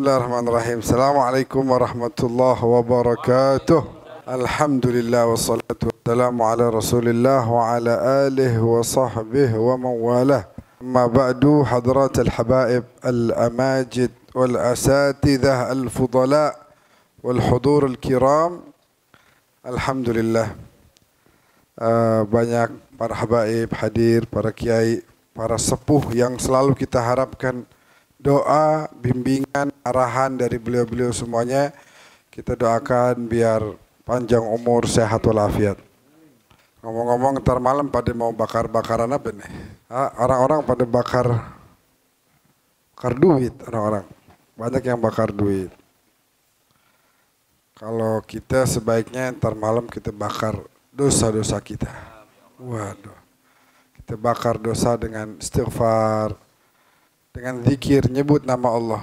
Bismillahirrahmanirrahim. Assalamualaikum warahmatullahi wabarakatuh. Alhamdulillah wassalatu wassalamu ala Rasulillah wa ala alihi wa sahbihi wa mawalah. Amma ba'du, hadrat al-habaib al-amajid wal asatidah al-fudala wal hudur al-kiram. Alhamdulillah. Banyak para habaib hadir, para kiai, para sepuh yang selalu kita harapkan doa, bimbingan, arahan dari beliau-beliau semuanya. Kita doakan biar panjang umur, sehat walafiat. Ngomong-ngomong, ntar malam pada mau bakar-bakaran apa nih? Orang-orang pada bakar duit, orang-orang. Banyak yang bakar duit. Kalau kita sebaiknya ntar malam kita bakar dosa-dosa kita. Waduh. Kita bakar dosa dengan istighfar, dengan zikir, nyebut nama Allah.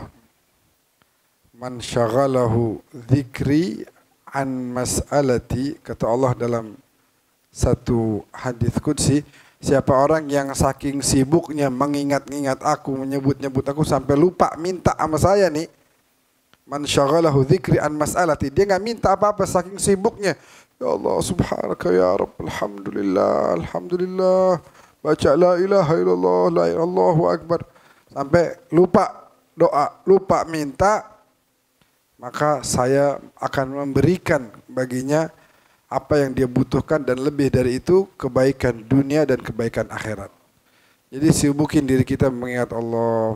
Man syaghalahu dzikri an mas'alati, kata Allah dalam satu hadis qudsi, siapa orang yang saking sibuknya mengingat-ingat aku, menyebut-nyebut aku sampai lupa minta sama saya nih. Man syaghalahu dzikri an mas'alati, dia enggak minta apa-apa saking sibuknya. Ya Allah subhanaka ya Rabb, alhamdulillah, alhamdulillah. Baca la ilaha illallah, la ilaha Allahu akbar. Sampai lupa doa, lupa minta, maka saya akan memberikan baginya apa yang dia butuhkan dan lebih dari itu, kebaikan dunia dan kebaikan akhirat. Jadi sibukin diri kita mengingat Allah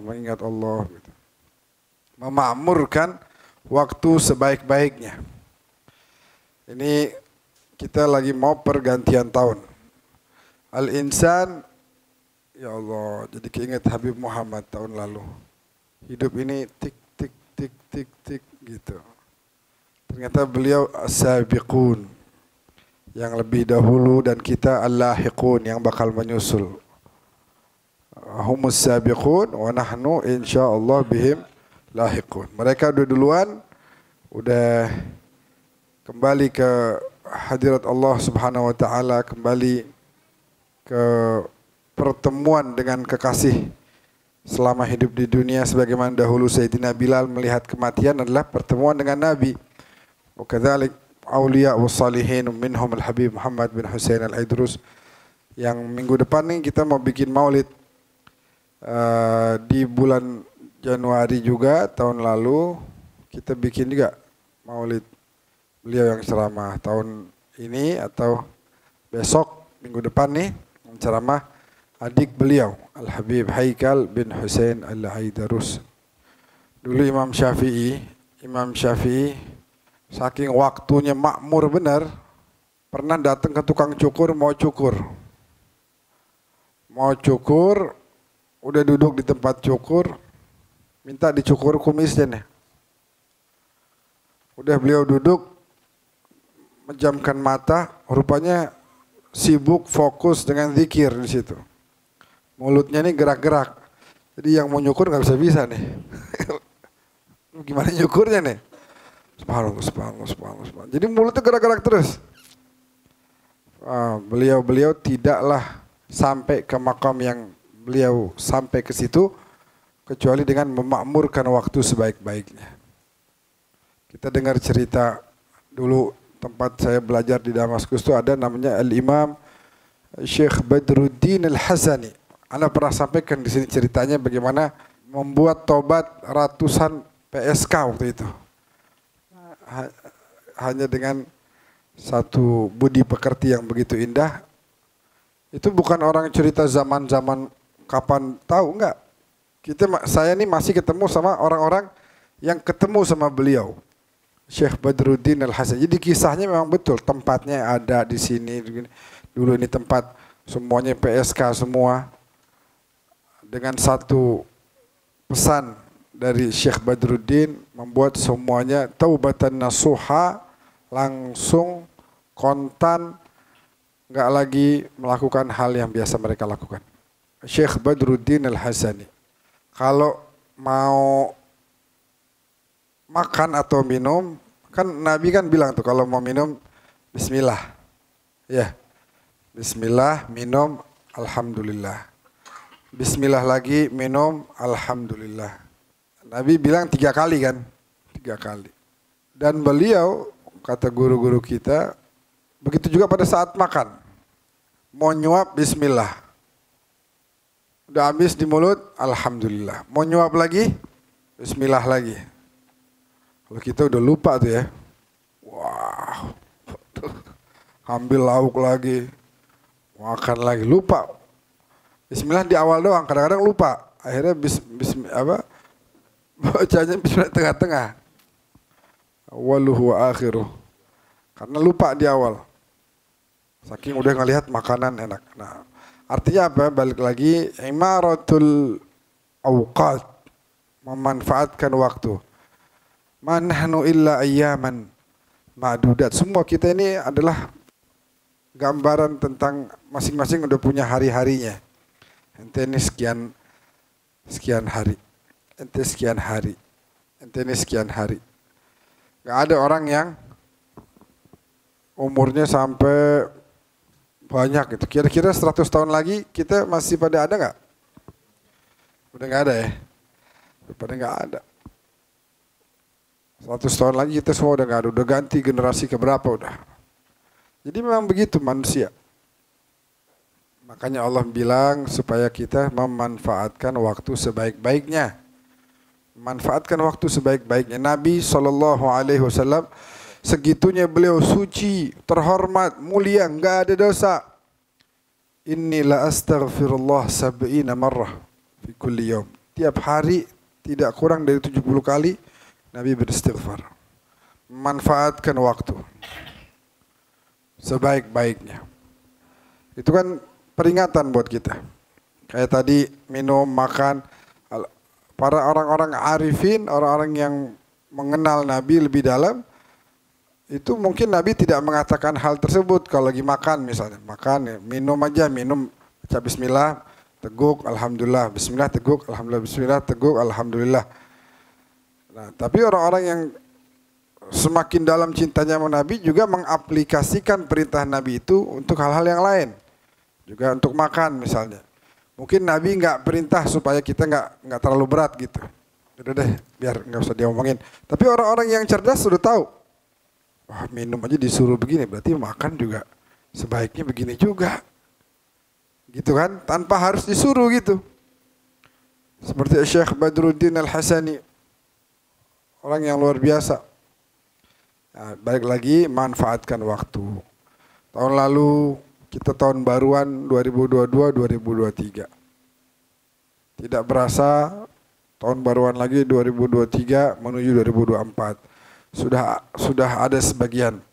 gitu. Memakmurkan waktu sebaik-baiknya. Ini kita lagi mau pergantian tahun. Al-insan, ya Allah, jadi keinget Habib Muhammad tahun lalu. Hidup ini tik tik tik tik tik gitu. Ternyata beliau as-sabiqun, yang lebih dahulu, dan kita al-lahiqun, yang bakal menyusul. Humus sabiqun wa nahnu insyaallah bihim lahiqun. Mereka udah duluan, udah kembali ke hadirat Allah Subhanahu wa taala, kembali ke pertemuan dengan kekasih selama hidup di dunia, sebagaimana dahulu Sayyidina Bilal melihat kematian adalah pertemuan dengan Nabi. Wa kadzalik auliya wassalihin minhum al-Habib Muhammad bin Husain al-Aidrus, yang minggu depan nih kita mau bikin maulid di bulan Januari juga. Tahun lalu kita bikin juga maulid beliau yang ceramah. Tahun ini atau besok minggu depan nih ceramah adik beliau, Al-Habib Haikal bin Husain Al-Aidarus. Dulu Imam Syafi'i saking waktunya makmur benar, pernah datang ke tukang cukur, mau cukur, udah duduk di tempat cukur, minta dicukur kumisnya nih. Udah beliau duduk, menjamkan mata, rupanya sibuk fokus dengan zikir di situ. Mulutnya ini gerak-gerak. Jadi yang mau nyukur nggak bisa nih. Gimana nyukurnya nih? Subhanallah. Jadi mulutnya gerak-gerak terus. Beliau tidaklah sampai ke makam yang beliau sampai ke situ kecuali dengan memakmurkan waktu sebaik-baiknya. Kita dengar cerita dulu, tempat saya belajar di Damaskus itu ada namanya Al-Imam Syekh Badruddin Al-Hazani. Anda pernah sampaikan di sini ceritanya bagaimana membuat tobat ratusan PSK waktu itu. Hanya dengan satu budi pekerti yang begitu indah. Itu bukan orang cerita zaman-zaman kapan tahu, enggak. Saya ini masih ketemu sama orang-orang yang ketemu sama beliau, Syekh Badruddin Al-Hazani. Jadi kisahnya memang betul, tempatnya ada di sini. Dulu ini tempat semuanya PSK semua. Dengan satu pesan dari Syekh Badruddin, membuat semuanya taubatan nasuha, langsung kontan, nggak lagi melakukan hal yang biasa mereka lakukan. Syekh Badruddin Al-Hazani, kalau mau makan atau minum, kan Nabi kan bilang tuh kalau mau minum bismillah. Ya. Bismillah, minum alhamdulillah. Bismillah lagi, minum alhamdulillah. Nabi bilang 3 kali kan, 3 kali. Dan beliau, kata guru-guru kita, begitu juga pada saat makan. Mau nyuap, bismillah. Udah habis di mulut, alhamdulillah. Mau nyuap lagi, bismillah lagi. Kalau kita udah lupa tuh ya. Wah, ambil lauk lagi, makan lagi, lupa. Bismillah di awal doang, kadang-kadang lupa. Akhirnya bacanya bismillah tengah-tengah. Awaluhu wa akhiruh. Karena lupa di awal. Saking udah ngelihat makanan enak. Nah, artinya apa? Balik lagi, imaratul awqat, memanfaatkan waktu. Ma nahnu illa ayyaman ma'dudat. Semua kita ini adalah gambaran tentang masing-masing udah punya hari-harinya. Ente ini sekian hari. Ente sekian hari. Ente ini sekian hari. Gak ada orang yang umurnya sampai banyak gitu. Kira-kira 100 tahun lagi kita masih pada ada nggak? Udah nggak ada ya? Udah pada nggak ada. 100 tahun lagi kita semua udah nggak ada. Udah ganti generasi keberapa udah. Jadi memang begitu manusia. Makanya Allah bilang supaya kita memanfaatkan waktu sebaik-baiknya. Manfaatkan waktu sebaik-baiknya. Nabi SAW segitunya beliau suci, terhormat, mulia, enggak ada dosa. Inni la astaghfirullah sab'ina marrah fi kulli yawm. Tiap hari tidak kurang dari 70 kali Nabi beristighfar. Manfaatkan waktu sebaik-baiknya. Itu kan peringatan buat kita. Kayak tadi minum, makan. Para orang-orang arifin, orang-orang yang mengenal Nabi lebih dalam, itu mungkin Nabi tidak mengatakan hal tersebut kalau lagi makan misalnya. Makan, ya, minum aja, minum, baca bismillah, teguk, alhamdulillah, bismillah, teguk, alhamdulillah, bismillah, teguk, alhamdulillah. Nah, tapi orang-orang yang semakin dalam cintanya sama Nabi juga mengaplikasikan perintah Nabi itu untuk hal-hal yang lain. Juga untuk makan misalnya. Mungkin Nabi nggak perintah supaya kita nggak terlalu berat gitu. Udah deh, biar nggak usah diomongin. Tapi orang-orang yang cerdas sudah tahu. Wah, minum aja disuruh begini, berarti makan juga sebaiknya begini juga. Gitu kan? Tanpa harus disuruh gitu. Seperti Syekh Badruddin Al-Hasani. Orang yang luar biasa. Nah, balik lagi, manfaatkan waktu. Tahun lalu kita tahun baruan 2022-2023. Tidak berasa tahun baruan lagi 2023 menuju 2024. Sudah ada sebagian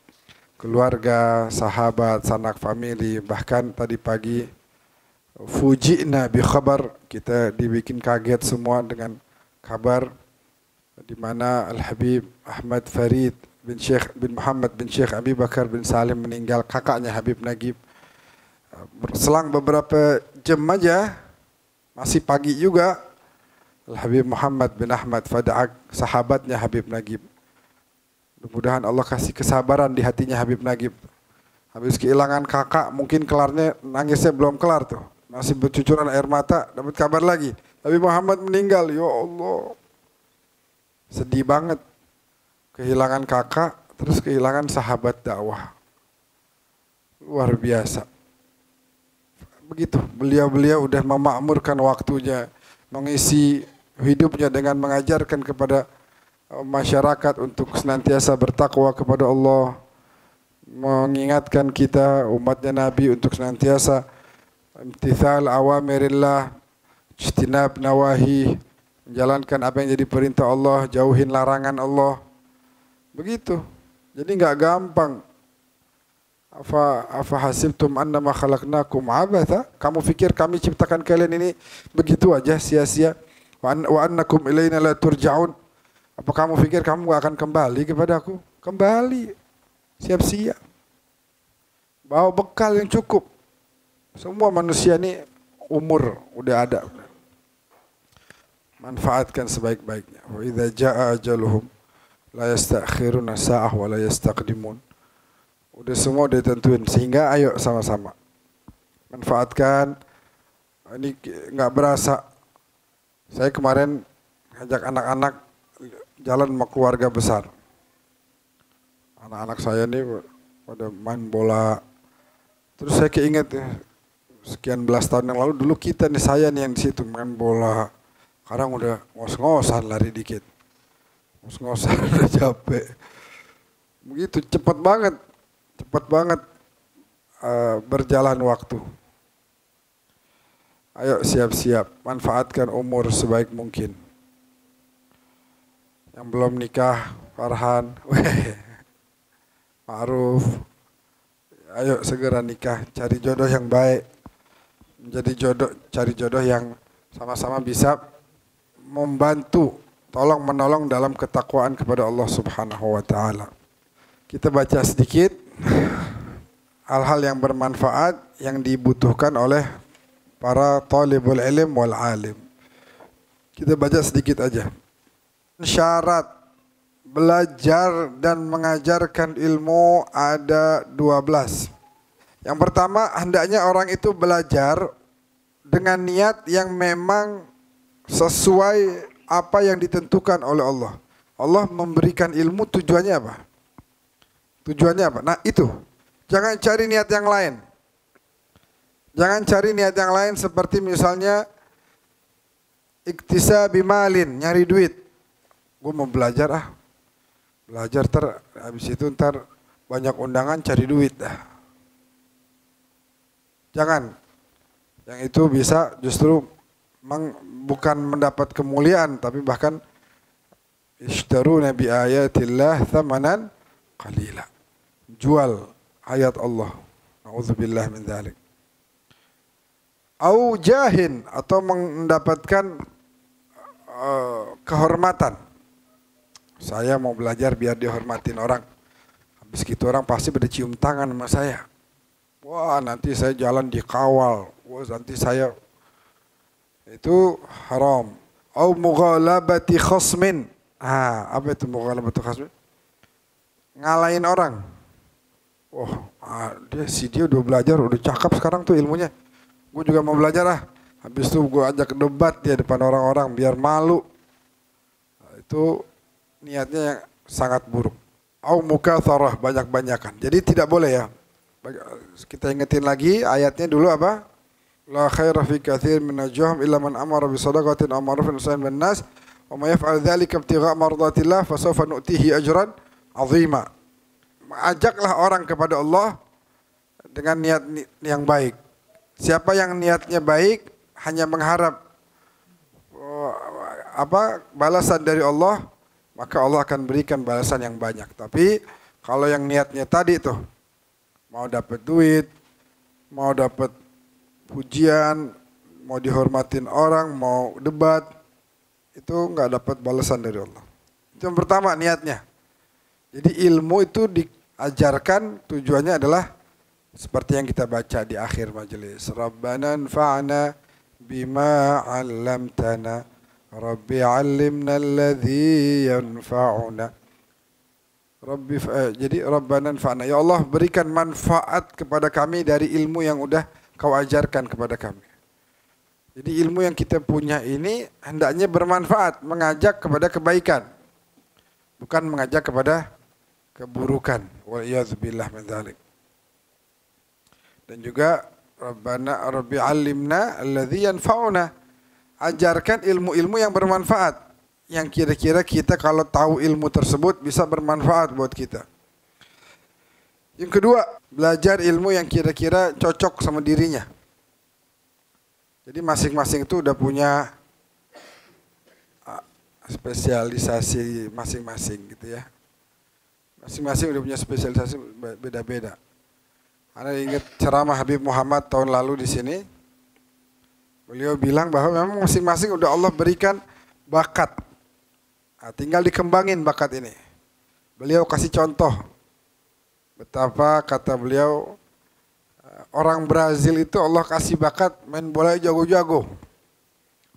keluarga, sahabat, sanak famili, bahkan tadi pagi fuji'na bi khabar, kita dibikin kaget semua dengan kabar di mana Al-Habib Ahmad Farid bin Syekh bin Muhammad bin Syekh Abi Bakar bin Salim meninggal, kakaknya Habib Nagib. Selang beberapa jam aja, masih pagi juga, Al-Habib Muhammad bin Ahmad Fada'ak, sahabatnya Habib Nagib. Mudah-mudahan Allah kasih kesabaran di hatinya Habib Nagib. Habis kehilangan kakak, mungkin kelarnya, nangisnya belum kelar tuh. Masih bercucuran air mata, dapat kabar lagi. Habib Muhammad meninggal, ya Allah. Sedih banget. Kehilangan kakak, terus kehilangan sahabat dakwah. Luar biasa. Begitu, beliau udah memakmurkan waktunya, mengisi hidupnya dengan mengajarkan kepada masyarakat untuk senantiasa bertakwa kepada Allah, mengingatkan kita umatnya Nabi untuk senantiasa imtithal awamirillah, ijtinab nawahi, menjalankan apa yang jadi perintah Allah, jauhin larangan Allah. Begitu. Jadi nggak gampang. Afa hasibtum annama khalaqnakum abatha? Kamu pikir kami ciptakan kalian ini begitu aja sia-sia? Wa annakum ilaina la turja'un? Apa kamu pikir kamu gak akan kembali kepada aku? Kembali. Siap-siap. Bawa bekal yang cukup. Semua manusia ini umur udah ada. Manfaatkan sebaik-baiknya. Wa idza jaa ajaluhum la yastakhiruna sa'ah wa la yastaqdimun. Udah semua ditentuin, sehingga ayo sama-sama manfaatkan. Ini nggak berasa. Saya kemarin ngajak anak-anak jalan sama keluarga besar. Anak-anak saya nih pada main bola. Terus saya keinget ya, sekian belas tahun yang lalu dulu kita nih, saya nih yang di situ main bola. Sekarang udah ngos-ngosan lari dikit. Ngos-ngosan udah capek. Begitu cepat banget berjalan waktu. Ayo siap-siap, manfaatkan umur sebaik mungkin. Yang belum nikah, Farhan, Ma'ruf, ayo segera nikah, cari jodoh yang baik. Cari jodoh yang sama-sama bisa membantu, tolong menolong dalam ketakwaan kepada Allah Subhanahu wa taala. Kita baca sedikit hal-hal yang bermanfaat yang dibutuhkan oleh para talibul ilm wal alim. Kita baca sedikit aja. Syarat belajar dan mengajarkan ilmu ada 12. Yang pertama, hendaknya orang itu belajar dengan niat yang memang sesuai apa yang ditentukan oleh Allah. Allah memberikan ilmu tujuannya apa? Tujuannya apa? Nah itu, jangan cari niat yang lain. Jangan cari niat yang lain seperti misalnya iktisabi malin, nyari duit. Gue mau belajar belajar habis itu banyak undangan cari duit Jangan. Yang itu bisa justru bukan mendapat kemuliaan, tapi bahkan ishtaruna bi ayatillah thamanan qalila. Jual ayat Allah. Nauzubillah min dzalik. Au jahin, atau mendapatkan kehormatan. Saya mau belajar biar dihormatin orang. Habis gitu orang pasti pada cium tangan sama saya. Wah, nanti saya jalan dikawal. Wah, nanti saya itu haram. Au mughalabati khasmin. Apa itu mughalabati khasmin? Ngalahin orang. Wah, dia udah belajar, udah cakep sekarang tuh ilmunya. Gue juga mau belajar Habis itu gue ajak debat dia depan orang-orang biar malu. Itu niatnya yang sangat buruk. Au mukatharah, banyak-banyakan. Jadi tidak boleh ya. Kita ingetin lagi ayatnya dulu apa? La khaira fi katsir min najwahum illa man amara bi shadaqatin aw ma'rufin ihsanin bin nas wa may yaf'al dzalika ibtigha'a mardatillah fa sawfa nu'tihi ajran 'azima. Ajaklah orang kepada Allah dengan niat yang baik. Siapa yang niatnya baik hanya mengharap balasan dari Allah, maka Allah akan berikan balasan yang banyak. Tapi kalau yang niatnya tadi tuh mau dapat duit, mau dapat pujian, mau dihormatin orang, mau debat, itu nggak dapat balasan dari Allah. Itu yang pertama niatnya. Jadi ilmu itu diajarkan tujuannya adalah seperti yang kita baca di akhir majelis. Rabbana anfa'na bima 'allamtana. Rabbi 'allimna alladhi yanfa'una. Jadi Rabbana anfa'na, ya Allah berikan manfaat kepada kami dari ilmu yang udah Kau ajarkan kepada kami. Jadi ilmu yang kita punya ini hendaknya bermanfaat, mengajak kepada kebaikan, bukan mengajak kepada keburukan. Wa'iyadzubillah min dzalik. Dan juga Rabbi 'allimna alladhi yanfa'una. Ajarkan ilmu-ilmu yang bermanfaat, yang kira-kira kita kalau tahu ilmu tersebut bisa bermanfaat buat kita. Yang kedua, belajar ilmu yang kira-kira cocok sama dirinya. Jadi masing-masing itu udah punya spesialisasi masing-masing gitu ya. Masing-masing udah punya spesialisasi beda-beda. Anda ingat ceramah Habib Muhammad tahun lalu di sini? Beliau bilang bahwa memang masing-masing udah Allah berikan bakat. Tinggal dikembangin bakat ini. Beliau kasih contoh betapa kata beliau orang Brazil itu Allah kasih bakat main bola jago-jago.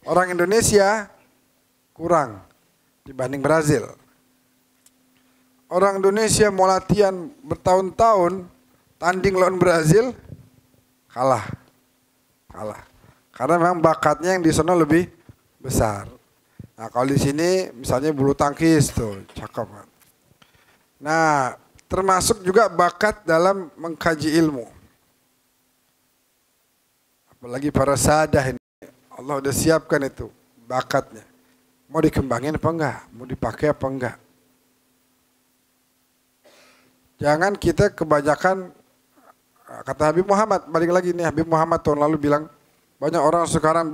Orang Indonesia kurang dibanding Brazil. Orang Indonesia mau latihan bertahun-tahun, tanding lawan Brazil, kalah. Karena memang bakatnya yang di sana lebih besar. Nah kalau di sini misalnya bulu tangkis tuh, cakep kan. Nah termasuk juga bakat dalam mengkaji ilmu. Apalagi para sadah ini, Allah udah siapkan itu bakatnya. Mau dikembangin apa enggak? Mau dipakai apa enggak? Jangan kita kebanyakan, kata Habib Muhammad, balik lagi nih, Habib Muhammad tahun lalu bilang, banyak orang sekarang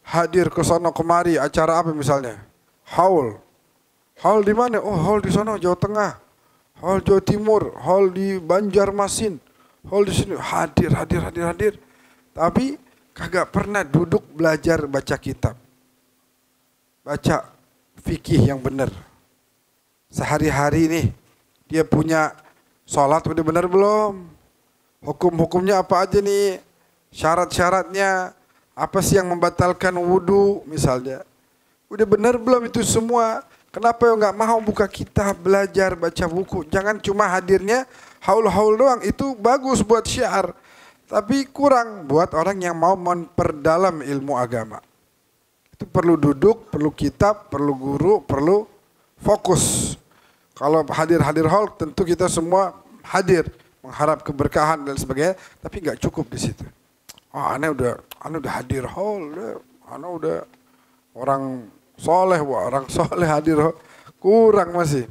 hadir ke sono kemari, acara apa misalnya? Haul. Haul di mana? Oh, haul di sono Jawa Tengah. Haul Jawa Timur, haul di Banjarmasin. Haul di sini hadir. Tapi kagak pernah duduk belajar baca kitab. Baca fikih yang benar. Sehari-hari nih dia punya sholat udah benar belum? Hukum-hukumnya apa aja nih? Syarat-syaratnya apa sih yang membatalkan wudhu misalnya? Udah benar belum itu semua? Kenapa nggak mau buka kitab, belajar, baca buku? Jangan cuma hadirnya haul-haul doang. Itu bagus buat syiar, tapi kurang buat orang yang mau memperdalam ilmu agama. Itu perlu duduk, perlu kitab, perlu guru, perlu fokus. Kalau hadir haul, tentu kita semua hadir mengharap keberkahan dan sebagainya, tapi nggak cukup di situ. Oh, ane udah hadir haul, ane udah orang soleh, orang soleh hadir haul. Kurang masih.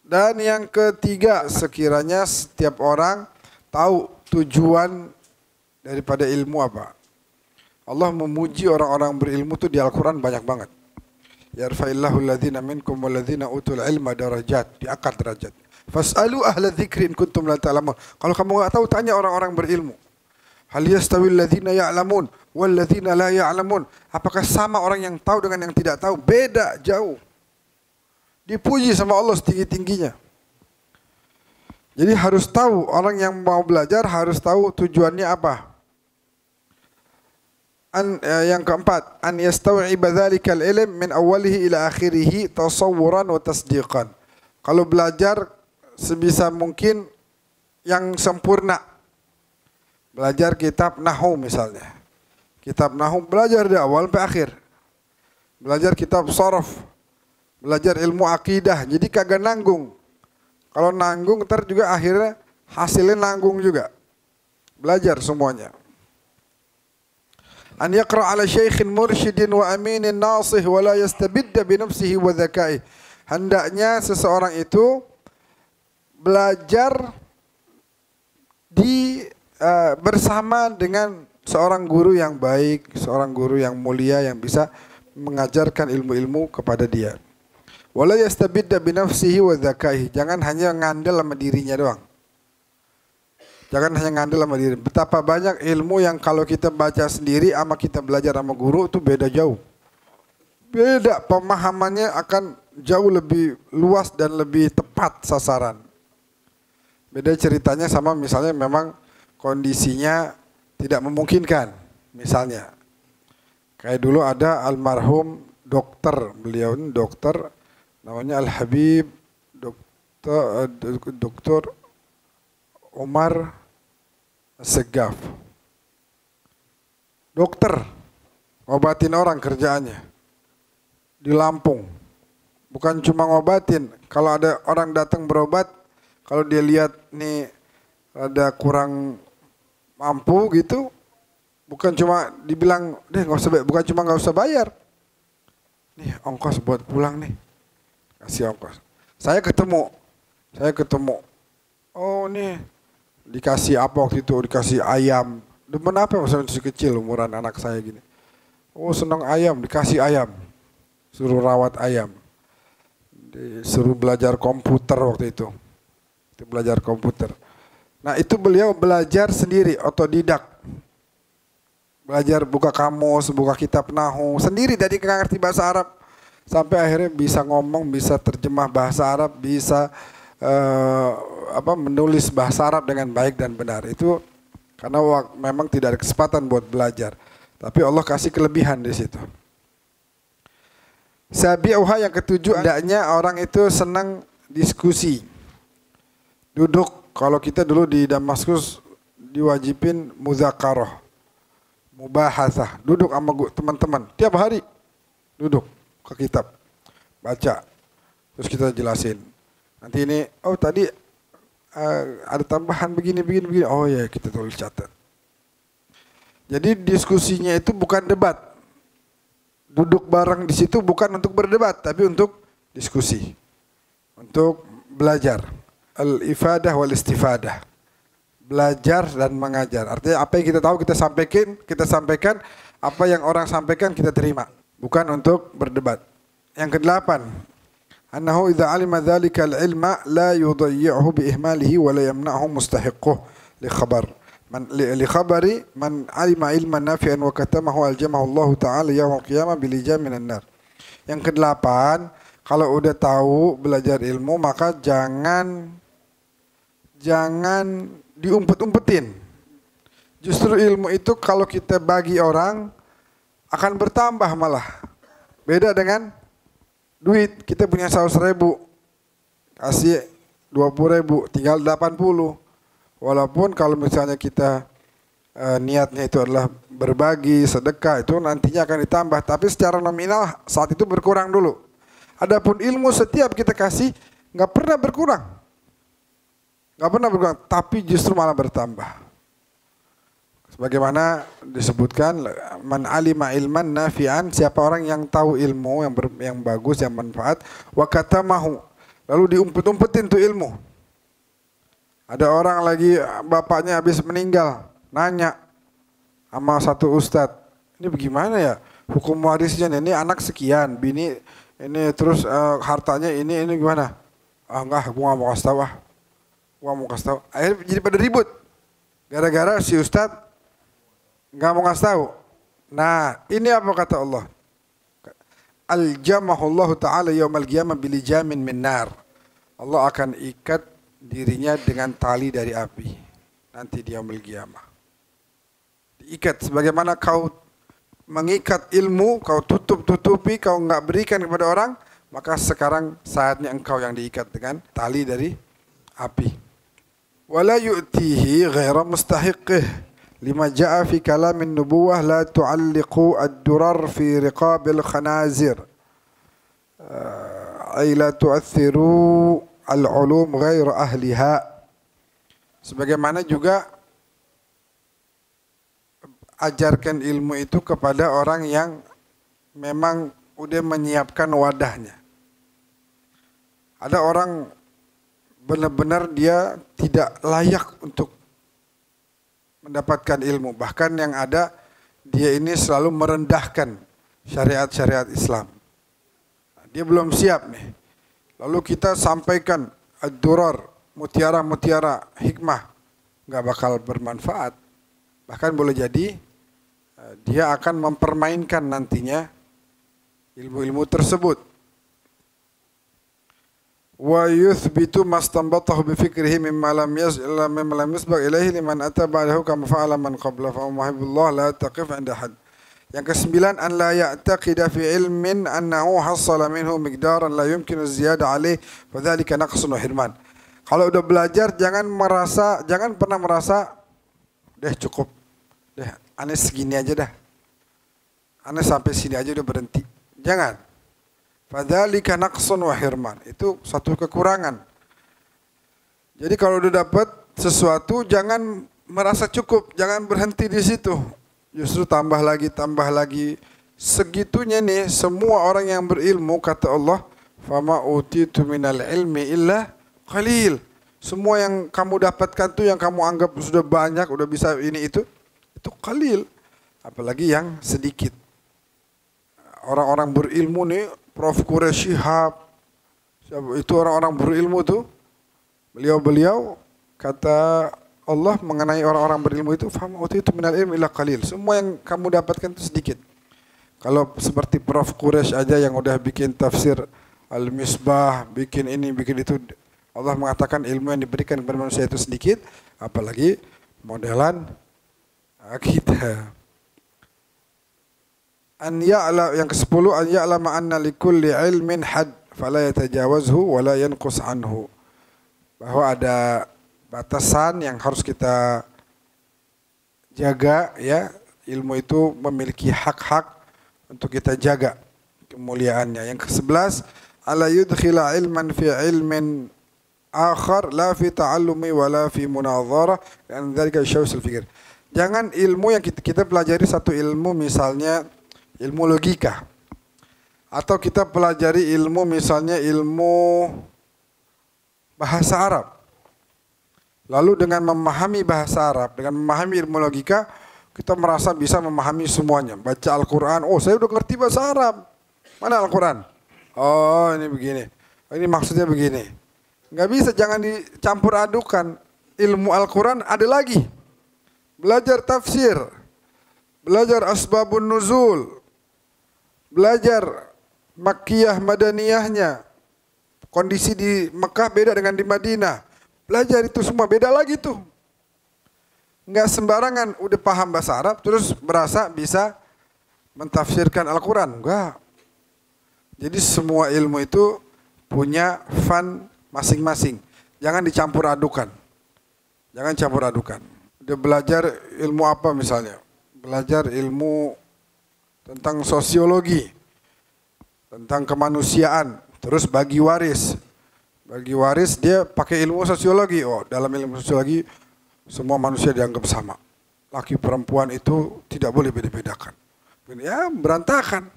Dan yang ketiga, sekiranya setiap orang tahu tujuan daripada ilmu apa. Allah memuji orang-orang berilmu itu di Al-Quran banyak banget. Yarfa'illahu alladhina minkum walladhina utul ilma darajat, diangkat derajat. Fas'alu ahla dzikri in kuntum la ta'lamun. Kalau kamu enggak tahu, tanya orang-orang berilmu. Hal yastawil ladzina ya'lamun wal ladzina la ya'lamun. Apakah sama orang yang tahu dengan yang tidak tahu? Beda jauh. Dipuji sama Allah setinggi-tingginya. Jadi harus tahu, orang yang mau belajar harus tahu tujuannya apa. Yang keempat, an yastaw'iba dzalikal ilm min awwalihi ila akhirih tasawwuran wa tasdiqan. Kalau belajar sebisa mungkin yang sempurna. Belajar kitab nahwu misalnya. Kitab nahwu belajar dari awal sampai akhir. Belajar kitab sharaf. Belajar ilmu akidah. Jadi kagak nanggung. Kalau nanggung ntar juga akhirnya hasilnya nanggung juga. Belajar semuanya. An yaqra ala syaikhin mursyidin wa aminin nasih wa la yastabidda bi nafsihi wa dzakaih. Hendaknya seseorang itu belajar bersama dengan seorang guru yang baik, seorang guru yang mulia yang bisa mengajarkan ilmu-ilmu kepada dia. Wa la yastabidda bi nafsihi wa dzakaih. Jangan hanya ngandel sama dirinya doang. Jangan hanya ngandel sama diri. Betapa banyak ilmu yang kalau kita baca sendiri sama kita belajar sama guru itu beda jauh. Beda, pemahamannya akan jauh lebih luas dan lebih tepat sasaran. Beda ceritanya sama misalnya memang kondisinya tidak memungkinkan. Misalnya, kayak dulu ada almarhum dokter, beliau ini dokter, namanya Al-Habib, dokter Umar Segaf. Dokter, ngobatin orang kerjaannya. Di Lampung. Bukan cuma ngobatin. Kalau ada orang datang berobat, kalau dia lihat nih ada kurang mampu gitu, bukan cuma dibilang, bukan cuma nggak usah bayar. Nih ongkos buat pulang nih. Kasih ongkos. Saya ketemu. Oh nih. Dikasih apa waktu itu? Dikasih ayam. Demen apa maksudnya masih kecil umuran anak saya gini. Oh senang ayam, dikasih ayam. Suruh rawat ayam. Disuruh belajar komputer waktu itu. Belajar komputer. Nah itu beliau belajar sendiri, otodidak. Belajar buka kamus, buka kitab nahwu. Sendiri dari nggak ngerti bahasa Arab. Sampai akhirnya bisa ngomong, bisa terjemah bahasa Arab, bisa menulis bahasa Arab dengan baik dan benar. Itu karena memang tidak ada kesempatan buat belajar. Tapi Allah kasih kelebihan di situ. Sabi'uha yang ketujuh, hendaknya orang itu senang diskusi. Duduk, kalau kita dulu di Damaskus diwajibin muzakarah. mubahatsah, duduk sama teman-teman tiap hari, duduk ke kitab, baca, terus kita jelasin. Nanti ini, oh tadi ada tambahan begini, oh ya kita tulis catat. Jadi diskusinya itu bukan debat. Duduk bareng di situ bukan untuk berdebat, tapi untuk diskusi, untuk belajar. Al-ifadah wal istifadah. Belajar dan mengajar. Artinya apa yang kita tahu kita sampaikan, apa yang orang sampaikan kita terima, bukan untuk berdebat. Yang kedelapan, annahu idza alima dzalika al-ilma la yudayyi'uhu bi ihmalihi wa la yamna'uhu mustahiquhu li khabari man alima ilman nafi'an wa katamahu aljamahu Allah taala yaumul qiyamah bil ijam minan nar. Yang kedelapan, kalau udah tahu belajar ilmu maka jangan diumpet-umpetin. Justru ilmu itu kalau kita bagi orang akan bertambah malah. Beda dengan duit, kita punya 100.000, kasih 20.000, tinggal 80. Walaupun kalau misalnya kita niatnya itu adalah berbagi, sedekah, itu nantinya akan ditambah. Tapi secara nominal saat itu berkurang dulu. Adapun ilmu setiap kita kasih nggak pernah berkurang. Nggak pernah berkurang, tapi justru malah bertambah. Sebagaimana disebutkan, man alima ilman nafi'an, siapa orang yang tahu ilmu yang bagus, yang manfaat, wa katamahu, lalu diumpet-umpetin tuh ilmu. Ada orang lagi bapaknya habis meninggal, nanya sama satu ustadz, ini bagaimana ya hukum warisnya? Ini anak sekian, bini ini terus hartanya ini gimana? Enggak, gua nggak mau kasih tahu gua mau kasih tahu. Akhirnya jadi pada ribut, gara-gara si ustadz nggak mau kasih tahu. Nah, ini apa kata Allah? Al-jamahullahu ta'ala yaumal qiyamah bilijamin min nar. Allah akan ikat dirinya dengan tali dari api nanti di yaumul qiyamah. Diikat sebagaimana kau mengikat ilmu, kau tutupi, kau enggak berikan kepada orang, maka sekarang saatnya engkau yang diikat dengan tali dari api. Wala yu'tihi ghaira mustahiqih lima ja'a fi kalamin nubuwah la tu'alliqu ad-durar fi riqabil khanazir ay la tu'athiru al-ulum ghairu ahliha. Sebagaimana juga ajarkan ilmu itu kepada orang yang memang udah menyiapkan wadahnya. Ada orang benar-benar dia tidak layak untuk mendapatkan ilmu. Bahkan yang ada dia ini selalu merendahkan syariat-syariat Islam. Dia belum siap nih. Lalu kita sampaikan ad-durar, mutiara-mutiara hikmah, nggak bakal bermanfaat. Bahkan boleh jadi dia akan mempermainkan nantinya ilmu-ilmu tersebut. Wa yuthbitu mastanbatahu bi fikrihi mimma lam yasbaq ilaihi liman ata ba'dahu kama fa'ala man qabla fa muhibbullah la taqif 'inda had. Yang kesembilan, an la ya'taqida fi ilmin annahu hassala minhu miqdaran la yumkinu ziyada alaih fa dzalika naqsun wa hirman. Kalau udah belajar jangan pernah merasa deh cukup. Deh aneh segini aja dah. Aneh sampai sini aja udah berhenti. Jangan. Fa dzalika naqsun wa hirman. Itu satu kekurangan. Jadi kalau udah dapat sesuatu jangan merasa cukup, jangan berhenti di situ. Justru tambah lagi. Segitunya nih semua orang yang berilmu, kata Allah, fama utitu minal ilmi illa qalil. Semua yang kamu dapatkan tuh yang kamu anggap sudah banyak, udah bisa ini itu qalil. Apalagi yang sedikit. Orang-orang berilmu nih, Prof. Quraisy Shihab, itu orang-orang berilmu tuh, beliau kata Allah mengenai orang-orang berilmu itu, fama utitu minal ilmi illa qalil. Semua yang kamu dapatkan itu sedikit. Kalau seperti Prof. Quraisy aja yang udah bikin tafsir Al-Misbah, bikin ini, bikin itu, Allah mengatakan ilmu yang diberikan kepada manusia itu sedikit, apalagi modelan kita. Yang ke-10, an ya'lama anna likulli ilmin had fala yatajawazhu wa la yanqus anhu. Bahwa ada batasan yang harus kita jaga, ya, ilmu itu memiliki hak-hak untuk kita jaga kemuliaannya. Yang ke-11, ala yudkhila ilman fi ilmin akhar la fi ta'allumi wa la fi munadharah, dan dzalika syausul fikir. Jangan ilmu yang kita pelajari satu ilmu, misalnya ilmu logika, atau kita pelajari ilmu misalnya ilmu bahasa Arab. Lalu dengan memahami bahasa Arab, dengan memahami ilmu logika, kita merasa bisa memahami semuanya. Baca Al-Quran, oh saya udah ngerti bahasa Arab. Mana Al-Quran? Oh ini begini, oh, ini maksudnya begini. Nggak bisa, jangan dicampur adukan. Ilmu Al-Quran ada lagi. Belajar tafsir, belajar asbabun nuzul, belajar Makkiyah Madaniyahnya. Kondisi di Mekah beda dengan di Madinah. Belajar itu semua, beda lagi tuh. Nggak sembarangan udah paham bahasa Arab terus berasa bisa mentafsirkan Al-Quran. Enggak. Jadi semua ilmu itu punya fun masing-masing. Jangan dicampur adukan. Jangan campur adukan. Udah belajar ilmu apa misalnya? Belajar ilmu tentang sosiologi, tentang kemanusiaan, terus bagi waris. Bagi waris dia pakai ilmu sosiologi. Oh, dalam ilmu sosiologi semua manusia dianggap sama. Laki perempuan itu tidak boleh beda-bedakan. Ya, berantakan.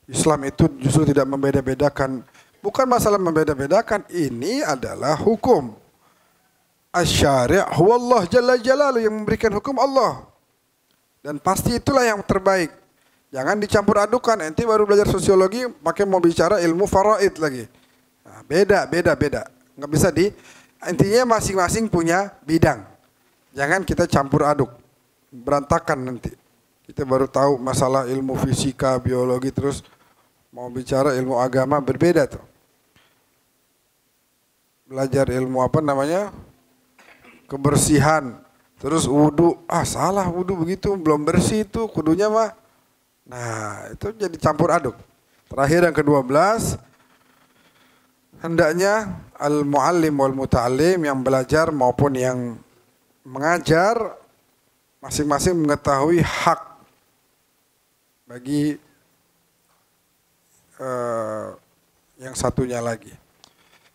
Islam itu justru tidak membeda-bedakan. Bukan masalah membeda-bedakan, ini adalah hukum. Asy-syari' huwa Allah jalla jalaluhu, yang memberikan hukum Allah. Dan pasti itulah yang terbaik. Jangan dicampur adukan, nanti baru belajar sosiologi pakai mau bicara ilmu faraid lagi. Nah, beda. Nggak bisa intinya masing-masing punya bidang. Jangan kita campur aduk, berantakan nanti. Kita baru tahu masalah ilmu fisika, biologi, terus mau bicara ilmu agama berbeda tuh. Belajar ilmu apa namanya? Kebersihan, terus wudu. Salah wudu begitu, belum bersih itu kudunya mah. Nah, itu jadi campur aduk. Terakhir yang ke-12, hendaknya al-muallim wal muta'allim, yang belajar maupun yang mengajar, masing-masing mengetahui hak bagi yang satunya lagi.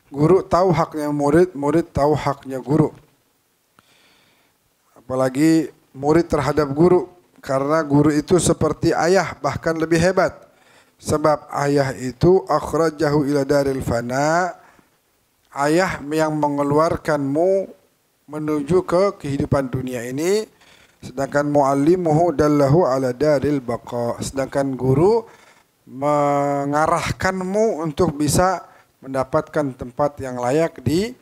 Guru tahu haknya murid, murid tahu haknya guru. Apalagi murid terhadap guru, karena guru itu seperti ayah, bahkan lebih hebat. Sebab ayah itu akhrajahu ila daril fana, ayah yang mengeluarkanmu menuju ke kehidupan dunia ini. Sedangkan muallimuhu dallahu ala daril baqa, sedangkan guru mengarahkanmu untuk bisa mendapatkan tempat yang layak di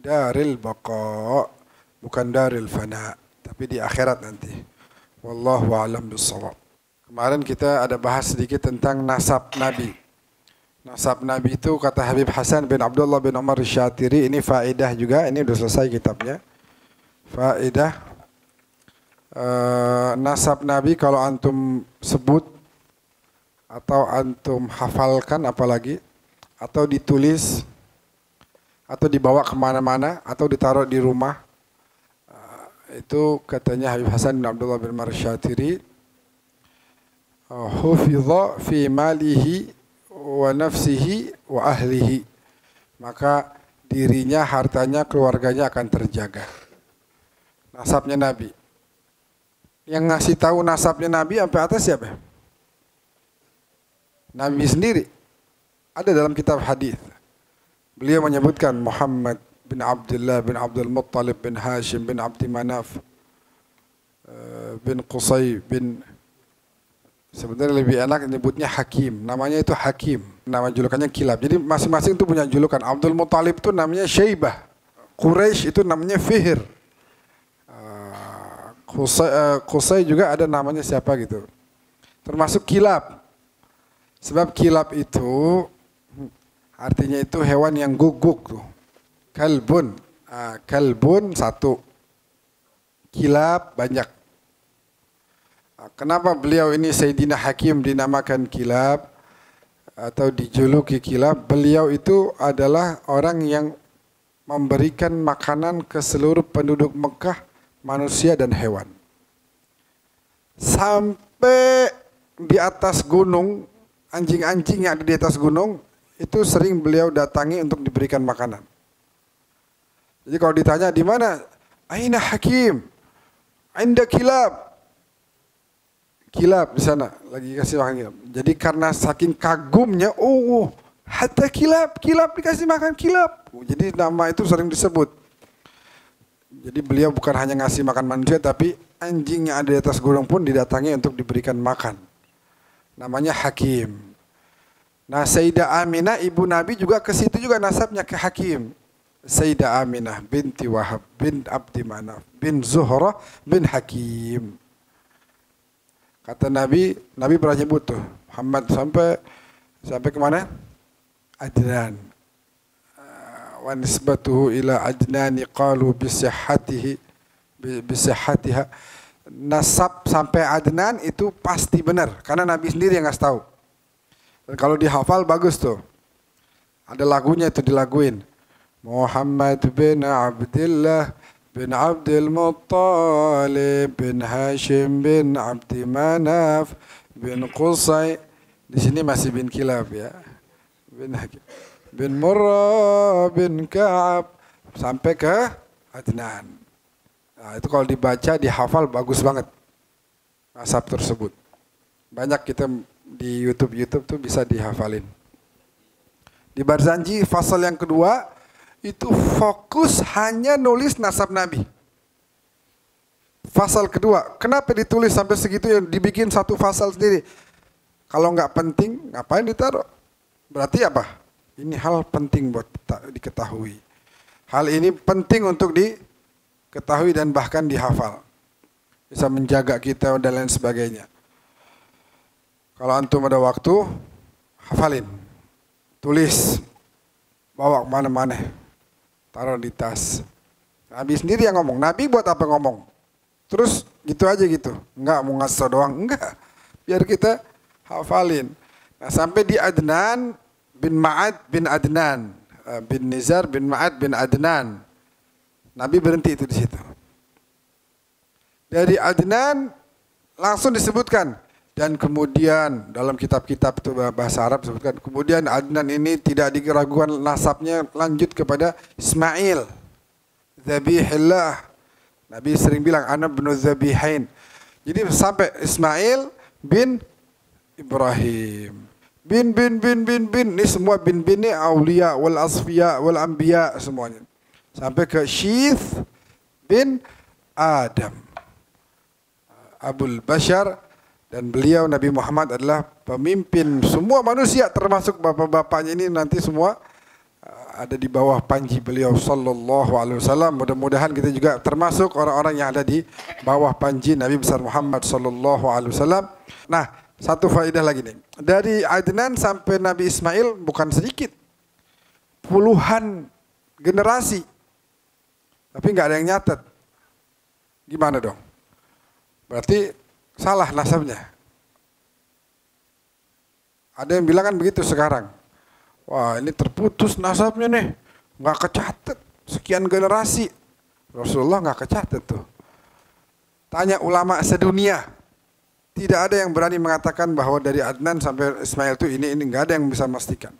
daril baqa, bukan daril fana, tapi di akhirat nanti. Wallahu a'lam bissawab. Kemarin kita ada bahas sedikit tentang nasab Nabi. Nasab Nabi itu kata Habib Hasan bin Abdullah bin Umar Syatiri, ini faedah juga, ini udah selesai kitabnya. Faedah nasab Nabi kalau antum sebut atau antum hafalkan, apalagi atau ditulis atau dibawa kemana-mana atau ditaruh di rumah, itu katanya Habib Hasan bin Abdullah bin Umar Syatiri, hufidha fi malihi wa nafsihi wa ahlihi, maka dirinya, hartanya, keluarganya akan terjaga. Nasabnya Nabi. Yang ngasih tahu nasabnya Nabi sampai atas siapa? Nabi sendiri. Ada dalam kitab hadis. Beliau menyebutkan Muhammad bin Abdullah bin Abdul Muttalib bin Hashim bin Abdi Manaf bin Qusay bin, sebenarnya lebih enak nyebutnya Hakim. Namanya itu Hakim. Nama julukannya Kilab. Jadi masing-masing itu punya julukan. Abdul Muttalib itu namanya Syaibah. Quraisy itu namanya Fihr. Qusay juga ada namanya siapa gitu. Termasuk Kilab. Sebab Kilab itu artinya itu hewan yang guguk tuh. Kalbun. Kalbun satu. Kilab banyak. Kenapa beliau ini Sayyidina Hakim dinamakan Kilab atau dijuluki Kilab? Beliau itu adalah orang yang memberikan makanan ke seluruh penduduk Mekah, manusia dan hewan. Sampai di atas gunung, anjing-anjing yang ada di atas gunung itu sering beliau datangi untuk diberikan makanan. Jadi kalau ditanya di mana, Aina Hakim, Inda Kilab, kilab di sana lagi kasih makan kilab. Jadi karena saking kagumnya, oh hatta kilab dikasih makan kilab. Jadi nama itu sering disebut. Jadi beliau bukan hanya ngasih makan manusia, tapi anjing yang ada di atas gunung pun didatangi untuk diberikan makan. Namanya Hakim. Nah Sayyidah Aminah ibu Nabi juga ke situ juga nasabnya ke Hakim. Sayyidah Aminah binti Wahab bin Abdi Manaf bin Zuhrah bin Hakim. Kata Nabi pernah nyebut tuh Muhammad sampai kemana? Adnan. Wa nisbatuhu ila adnani qalu bisihhatiha. Nasab sampai Adnan itu pasti benar karena Nabi sendiri yang ngasih tahu. Dan kalau dihafal bagus tuh. Ada lagunya itu dilaguin. Muhammad bin Abdullah bin Abdul Muttalib bin Hashim bin Abdi Manaf bin Qusay. Di sini masih bin Kilab ya. Bin Murrah bin Ka'ab sampai ke Adnan. Nah, itu kalau dibaca dihafal bagus banget nasab tersebut. Banyak kita di YouTube tuh bisa dihafalin. Di Barzanji fasal yang kedua itu fokus hanya nulis nasab Nabi. Fasal kedua, kenapa ditulis sampai segitu yang dibikin satu fasal sendiri? Kalau nggak penting, ngapain ditaruh? Berarti apa? Ini hal penting buat diketahui. Hal ini penting untuk diketahui dan bahkan dihafal. Bisa menjaga kita dan lain sebagainya. Kalau antum ada waktu, hafalin. Tulis. Bawa kemana-mana. Taruh di tas. Nabi sendiri yang ngomong. Nabi buat apa ngomong? Terus gitu aja gitu. Enggak mau ngasih doang. Enggak. Biar kita hafalin. Nah, sampai di Adnan bin Ma'ad bin Adnan. Bin Nizar bin Ma'ad bin Adnan. Nabi berhenti itu di situ. Dari Adnan langsung disebutkan. Dan kemudian dalam kitab-kitab itu bahasa Arab disebutkan. Kemudian Adnan ini tidak diragukan nasabnya lanjut kepada Ismail. Zabihillah. Nabi sering bilang ana bin Zabihain. Jadi sampai Ismail bin Ibrahim. Bin. Ini semua bin ini aulia wal asfiya wal anbiya semuanya. Sampai ke Syith bin Adam. Abul Bashar. Dan beliau Nabi Muhammad adalah pemimpin semua manusia termasuk bapak-bapaknya ini nanti semua ada di bawah panji beliau sallallahu alaihi wasallam. Mudah-mudahan kita juga termasuk orang-orang yang ada di bawah panji Nabi besar Muhammad sallallahu alaihi wasallam. Nah, satu faedah lagi nih. Dari Adnan sampai Nabi Ismail bukan sedikit. Puluhan generasi. Tapi nggak ada yang nyatet. Gimana dong? Berarti salah nasabnya. Ada yang bilang kan begitu sekarang. Wah ini terputus nasabnya nih. Nggak kecatat. Sekian generasi. Rasulullah nggak kecatat tuh. Tanya ulama sedunia. Tidak ada yang berani mengatakan bahwa dari Adnan sampai Ismail itu ini nggak ada yang bisa memastikan.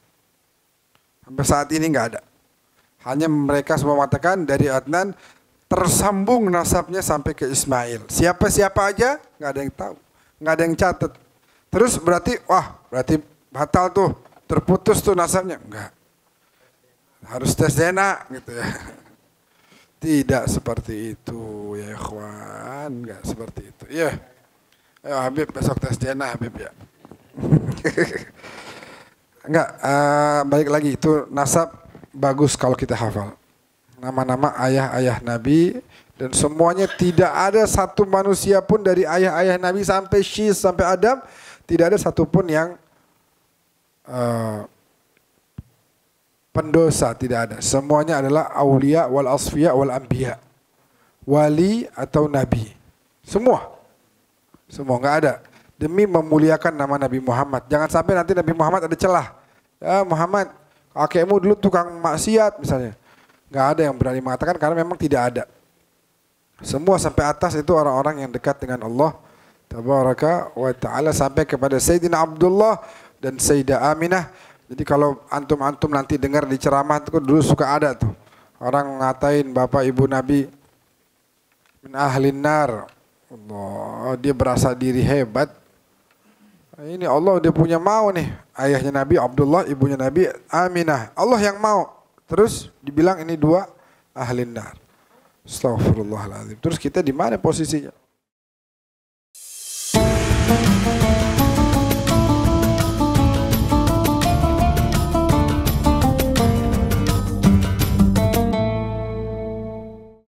Sampai saat ini nggak ada. Hanya mereka semua mengatakan dari Adnan tersambung nasabnya sampai ke Ismail. Siapa-siapa aja nggak ada yang tahu, nggak ada yang catat. Terus berarti berarti batal tuh, terputus tuh nasabnya. Enggak. Harus tes DNA gitu ya. Tidak seperti itu ya ikhwan, enggak seperti itu. Iya. Ayo Habib besok tes DNA Habib ya. Enggak, balik lagi itu nasab bagus kalau kita hafal. Nama-nama ayah-ayah Nabi dan semuanya tidak ada satu manusia pun dari ayah-ayah Nabi sampai Syis sampai Adam tidak ada satupun yang pendosa, tidak ada. Semuanya adalah aulia wal asfiya wal anbiya. Wali atau nabi. Semua nggak ada. Demi memuliakan nama Nabi Muhammad. Jangan sampai nanti Nabi Muhammad ada celah. Ya Muhammad, kakekmu dulu tukang maksiat misalnya. Nggak ada yang berani mengatakan karena memang tidak ada. Semua sampai atas itu orang-orang yang dekat dengan Allah tabaraka wa ta'ala sampai kepada Sayyidina Abdullah dan Sayyidah Aminah. Jadi kalau antum-antum nanti dengar di ceramah itu dulu suka ada tuh orang ngatain bapak ibu Nabi min ahlin nar. Allah, dia berasa diri hebat. Ini Allah dia punya mau nih. Ayahnya Nabi Abdullah, ibunya Nabi Aminah. Allah yang mau. Terus dibilang ini dua ahlin nar. Astaghfirullahaladzim. Terus kita di mana posisinya?